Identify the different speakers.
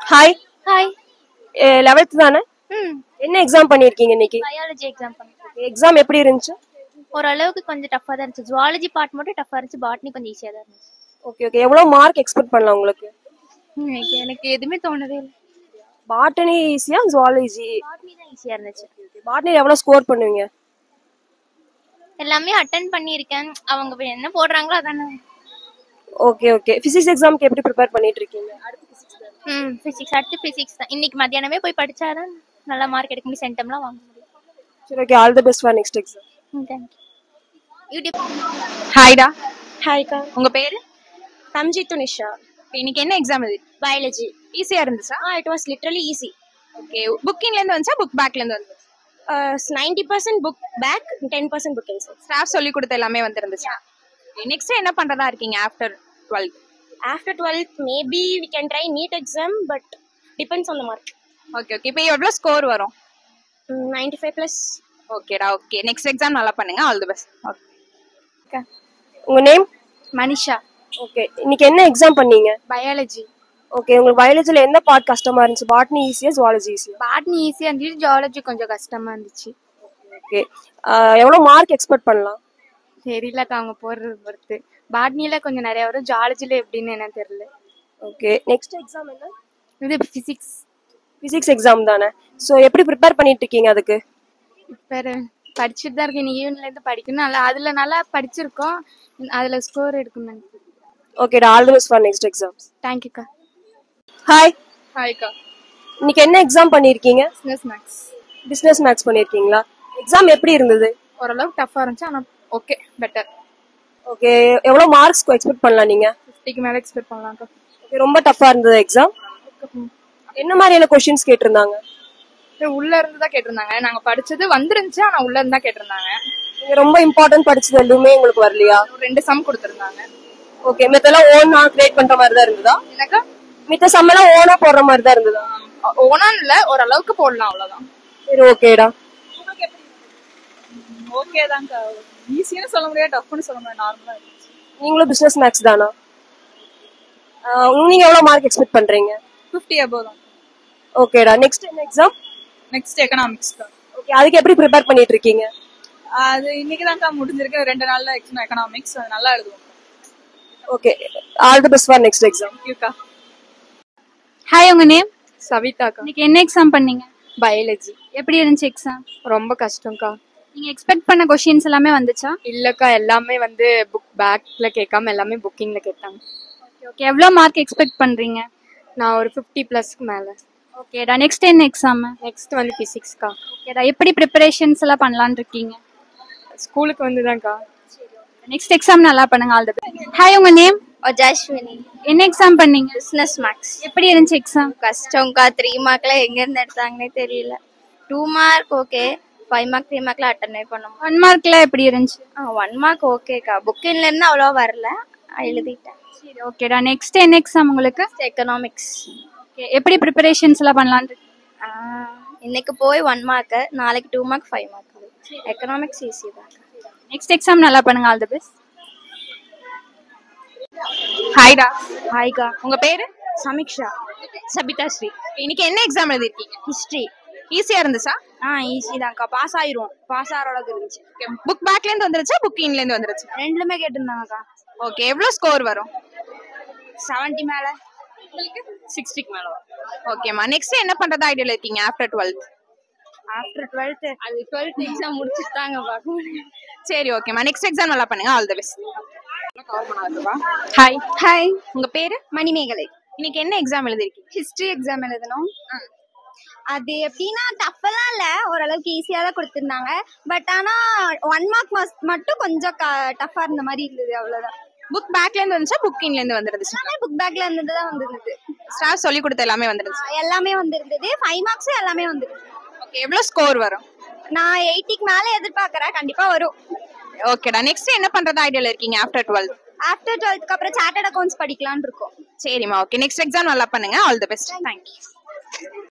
Speaker 1: Hi.
Speaker 2: Hi.
Speaker 1: 11th தானே? என்ன exam பண்ணியிருக்கீங்க இன்னைக்கு?
Speaker 2: பயாலஜி எக்ஸாம் பண்ணேன்.
Speaker 1: எக்ஸாம் எப்படி இருந்துச்சு?
Speaker 2: ஓரளவுக்கு கொஞ்சம் டஃப்பாக தான் இருந்துச்சு. ஜுவாலஜி பார்ட் மட்டும் டஃப்பாக இருந்துச்சு. பாட்னி கொஞ்சம் ஈஸியாக தான் இருந்துச்சு.
Speaker 1: Okay okay. எவ்வளோ மார்க் எக்ஸ்பெக்ட் பண்ணலாம் உங்களுக்கு?
Speaker 2: எனக்கு எதுவுமே தோணவே இல்லை.
Speaker 1: பாட்டனி ஈஸியா ஜுவாலஜி?
Speaker 2: பாட்னி தான் ஈஸியாக இருந்துச்சு.
Speaker 1: பாட்டனி எவ்வளோ ஸ்கோர் பண்ணுவீங்க?
Speaker 2: எல்லாமே அட்டன் பண்ணியிருக்கேன். அவங்க என்ன போடுறாங்களோ அதானே.
Speaker 1: Okay okay. ஃபிசிக்ஸ் எக்ஸாம்க்கு எப்படி ப்ரிப்பேர் பண்ணிட்டு இருக்கீங்க?
Speaker 2: ஃபிசிக்ஸ் அடுத்து ஃபிசிக்ஸ் தான். இன்னைக்கு மத்தியானமே போய் படிச்சாதான் நல்ல மார்க் எடுக்க முடியும். சென்டம்லாம் வாங்க முடியும்.
Speaker 1: சரி okay. All the best for next exam.
Speaker 2: Thank you. YouTube.
Speaker 3: ஹாய்டா.
Speaker 1: ஹாய்க்கா.
Speaker 3: உங்க பேரு?
Speaker 1: தம்ஜித்து நிஷா.
Speaker 3: இன்னைக்கு என்ன எக்ஸாம் இது?
Speaker 2: பயாலஜி.
Speaker 3: ஈஸியா இருந்துச்சா?
Speaker 1: It was literally easy.
Speaker 3: Okay. புக்கிங்ல இருந்து வந்துச்சா புக் பேக்ல இருந்து வந்துச்சா?
Speaker 1: 90% book back, 10% book inside.
Speaker 3: Staff சொல்லி கொடுத்த எல்லாமே வந்துருந்துச்சா? நெக்ஸ்ட் என்ன பண்றதா இருக்கீங்க after 12th?
Speaker 1: After 12th, maybe we can try NEET exam, but depends on the mark.
Speaker 3: Okay okay. இப்போ எவ்வளவு ஸ்கோர் வரும்?
Speaker 1: 95 plus.
Speaker 3: ஓகேடா. ஓகே. நெக்ஸ்ட் எக்ஸாம் நல்லா பண்ணுங்க. All the best. ஓகே.
Speaker 1: உங்க நேம்?
Speaker 2: மனிஷா.
Speaker 1: ஓகே. இன்னைக்கு என்ன எக்ஸாம் பண்ணீங்க?
Speaker 2: பயாலஜி.
Speaker 1: ஓகே. உங்களுக்கு பயாலஜில என்ன பார்ட் கஷ்டமா இருந்துச்சு? பாட்னி ஈஸியா ஜுவாலஜி ஈஸியா?
Speaker 2: பாட்னி ஈஸியாக இருந்துச்சு. ஜுவாலஜி கொஞ்சம் கஷ்டமாக இருந்துச்சு.
Speaker 1: ஓகே. எவ்வளோ மார்க் எக்ஸ்பெக்ட் பண்ணலாம்?
Speaker 2: தெரியலக்கா அவங்க போடுறது பொறுத்து. பாட்னியில கொஞ்சம் நிறைய வரும். ஜுவாலஜில எப்படின்னு என்ன தெரியல.
Speaker 1: ஓகே. நெக்ஸ்ட் எக்ஸாம் என்ன?
Speaker 2: இது ஃபிசிக்ஸ்.
Speaker 1: ஃபிசிக்ஸ் எக்ஸாம் தானே? ஸோ எப்படி ப்ரிப்பேர் பண்ணிட்டு இருக்கீங்க அதுக்கு?
Speaker 2: இப்போ படிச்சுட்டு தான் இருக்கேன். ஈவன்லேருந்து படிக்கணும். நல்லா அதில் நல்லா படிச்சிருக்கோம். அதில் ஸ்கோர் எடுக்கணும் நினைக்கிறேன்.
Speaker 1: ஓகேடா. All the best for next exams.
Speaker 2: தேங்க்யூக்கா.
Speaker 1: ஹாய்.
Speaker 3: ஹாய்க்கா.
Speaker 1: இன்னைக்கு என்ன எக்ஸாம் பண்ணியிருக்கீங்க?
Speaker 2: Business maths.
Speaker 1: பிஸ்னஸ் மேக்ஸ் பண்ணியிருக்கீங்களா? எக்ஸாம் எப்படி இருந்தது?
Speaker 2: ஓரளவுக்கு டஃப்பாக இருந்துச்சு. ஆனால் ஓகே பெட்டர்.
Speaker 1: ஓகே. எவ்வளோ மார்க்ஸ் எக்ஸ்பெக்ட் பண்ணலாம் நீங்க?
Speaker 2: 50க்கு மேலே எக்ஸ்பெக்ட் பண்ணலாம்க்கா.
Speaker 1: ஓகே. ரொம்ப டஃப்பா இருந்தது எக்ஸாம். என்ன மாதிரியான கொஸ்டின்ஸ் கேட்டிருந்தாங்க?
Speaker 2: உள்ள இருந்து தான் கேட்டிருந்தாங்க. நாங்கள் படிச்சது வந்துருந்துச்சு. ஆனால் உள்ள இருந்து தான் கேட்டிருந்தாங்க.
Speaker 1: நீங்க ரொம்ப இம்பார்ட்டன்ட் படிச்சது எதுவுமே உங்களுக்கு வரலையா?
Speaker 2: 2 சம் கொடுத்துருந்தாங்க.
Speaker 1: ஓகே. மித்தெல்லாம் ஓனா கிரியேட் பண்ற மாதிரி தான் இருந்ததா?
Speaker 2: எனக்கா
Speaker 1: மித்த சம் எல்லாம் ஓனா போடுற மாதிரி தான் இருந்ததா?
Speaker 2: ஓனான் இல்லை, ஓரளவுக்கு போடலாம் அவ்வளோதான்.
Speaker 1: சரி ஓகேடா.
Speaker 3: ஓகே தான்க்கா. ஈஸியானு சொல்ல முடியாது, டஃப்னு சொல்ல முடியாது, நார்மலா இருந்துச்சு.
Speaker 1: நீங்களும் பிசினஸ் மேக்ஸ் தானா? நீங்க எவ்வளவு மார்க் எக்ஸ்பெக்ட் பண்றீங்க?
Speaker 3: 50 above தான்.
Speaker 1: ஓகேடா. நெக்ஸ்ட் என்ன எக்ஸாம்?
Speaker 3: நெக்ஸ்ட் எக்கனாமிக்ஸ் தான்.
Speaker 1: ஓகே. அதுக்கு எப்படி ப்ரிப்பேர் பண்ணிட்டு இருக்கீங்க?
Speaker 3: அது இன்னைக்கு தான்க்கா முடிஞ்சிருக்கு. 2 நாள்ல எக்கனாமிக்ஸ் அது நல்லா எழுதுவோம்.
Speaker 1: Okay. All the best for next exam.
Speaker 3: தேங்க்யூக்கா.
Speaker 4: ஹாய். உங்க நேம்?
Speaker 3: சவிதாக்கா.
Speaker 4: இன்னைக்கு என்ன எக்ஸாம் பண்ணீங்க?
Speaker 3: பயாலஜி.
Speaker 4: எப்படி இருந்துச்சு எக்ஸாம்?
Speaker 3: ரொம்ப கஷ்டம்க்கா.
Speaker 4: நீங்க எக்ஸ்பெக்ட் பண்ண கொஸ்டின்ஸ் எல்லாமே வந்துச்சா?
Speaker 3: இல்லக்கா, எல்லாமே புக் பேக்ல கேட்காம எல்லாமே புக்கிங்ல கேட்டாங்க.
Speaker 4: Okay okay. எவ்வளோ மார்க் எக்ஸ்பெக்ட் பண்றீங்க?
Speaker 3: நான் ஒரு 50 பிளஸ்க்கு மேல.
Speaker 4: ஓகேடா. நெக்ஸ்ட் என்ன எக்ஸாம்?
Speaker 3: நெக்ஸ்ட் பிசிக்ஸ்க்கா.
Speaker 4: ஓகேடா. எப்படி ப்ரிப்பரேஷன்ஸ் எல்லாம் பண்ணலாம்னு இருக்கீங்க?
Speaker 3: ஸ்கூலுக்கு வந்துதான்க்கா.
Speaker 4: நெக்ஸ்ட் எக்ஸாம் நல்லா பண்ணுங்க. All the best. ஹாய். உங்க நேம்?
Speaker 2: அஜாஸ்வினி.
Speaker 4: என்ன எக்ஸாம் பண்ணீங்க?
Speaker 2: Business maths.
Speaker 4: எப்படி இருந்துச்சு எக்ஸாம்?
Speaker 2: கஷ்டம்க்கா. 3 மார்க்லாம் எங்கேருந்து எடுத்தாங்கன்னே தெரியல. 2 மார்க் ஓகே. 5 மார்க் 3 மார்க்லாம் அட்டெண்ட் பண்ணணும்.
Speaker 4: 1 மார்க்ல எப்படி இருந்துச்சு?
Speaker 2: 1 மார்க் ஓகேக்கா. புக்கின்ல இருந்து அவ்வளோ வரல, எழுதிட்டேன்.
Speaker 4: சரி ஓகேடா. நெக்ஸ்ட் என்ன எக்ஸாம் உங்களுக்கு?
Speaker 2: எக்கனாமிக்ஸ்.
Speaker 4: ஓகே. எப்படி ப்ரிப்பரேஷன்ஸ் எல்லாம் பண்ணலாம்னு?
Speaker 2: இன்னைக்கு போய் 1 மார்க், நாளைக்கு 2 மார்க் 5 மார்க். எக்கனாமிக்ஸ் ஈஸி தான்.
Speaker 4: நெக்ஸ்ட் எக்ஸாம் நல்லா பண்ணுங்க. All the best.
Speaker 3: ஹாய்டா.
Speaker 2: ஹாய்க்கா.
Speaker 3: உங்க பேரு?
Speaker 2: சமீக்ஷா.
Speaker 3: சபிதா ஸ்ரீ. இன்னைக்கு என்ன எக்ஸாம் எழுதிருக்கீங்க?
Speaker 2: ஹிஸ்ட்ரி.
Speaker 3: ஈஸியா இருந்துச்சா?
Speaker 2: ஈஸி தான்க்கா. பாஸ் ஆயிரும். பாஸ் ஆகிற அளவுக்கு இருந்துச்சு.
Speaker 3: புக் பேக்ல இருந்து வந்துருச்சா புக்கிங்ல இருந்து வந்துருச்சு?
Speaker 2: ரெண்டுமே கேட்டிருந்தாங்கக்கா.
Speaker 3: ஓகே. எவ்வளவு ஸ்கோர் வரும்?
Speaker 2: 70 மேல.
Speaker 3: உங்களுக்கு 60க்கு மேல வரும். ஓகேமா. நெக்ஸ்ட் என்ன பண்றதா ஐடியால இருக்கீங்க ஆஃப்டர் 12th?
Speaker 2: ஆஃப்டர் 12th அது 12th எக்ஸாம் முடிச்சுட்டாங்க பார்க்க முடியும்.
Speaker 3: சரி ஓகேமா. நெக்ஸ்ட் எக்ஸாம் நல்லா பண்ணுங்க. All the best.
Speaker 4: Hi.
Speaker 2: Hi.
Speaker 3: உங்க பேரு?
Speaker 2: மணிமேகலை.
Speaker 3: இன்னைக்கு என்ன எக்ஸாம் எழுதிருக்கீங்க?
Speaker 2: ஹிஸ்ட்ரி எக்ஸாம் எழுதணும். அது எப்படின்னா டஃப்பெல்லாம் இல்லை, ஓரளவுக்கு ஈஸியாக தான் கொடுத்துருந்தாங்க. பட் ஆனால் 1 மார்க் மட்டும் கொஞ்சம் டஃப்பாக இருந்த மாதிரி இருந்தது, அவ்வளோதான்.
Speaker 3: புக் பேக்ல இருந்து வந்துச்சா புக்கிங்ல இருந்து வந்துருந்துச்சு?
Speaker 2: எல்லாமே புக் பேக்ல இருந்தது தான் வந்திருந்தது.
Speaker 3: ஸ்டாஃப் சொல்லி கொடுத்த எல்லாமே வந்துருந்துச்சு?
Speaker 2: எல்லாமே வந்திருந்தது. 5 மார்க்ஸும் எல்லாமே வந்திருந்தது.
Speaker 3: ஓகே. எவ்வளவு ஸ்கோர் வரும்?
Speaker 2: நான் 80க்கு மேலே எதிர்பார்க்குறேன். கண்டிப்பாக வரும்.
Speaker 3: ஓகேடா. நெக்ஸ்ட் என்ன பண்றதா ஐடியால இருக்கீங்க ஆஃப்டர் 12th?
Speaker 2: ஆஃப்டர் 12th அப்புறம் சார்ட்டர்ட் அக்கௌண்ட்ஸ் படிக்கலாம்னு இருக்கோம்.
Speaker 3: சரிம்மா. ஓகே. நெக்ஸ்ட் எக்ஸாம் நல்லா பண்ணுங்க. All the best. தேங்க்யூ.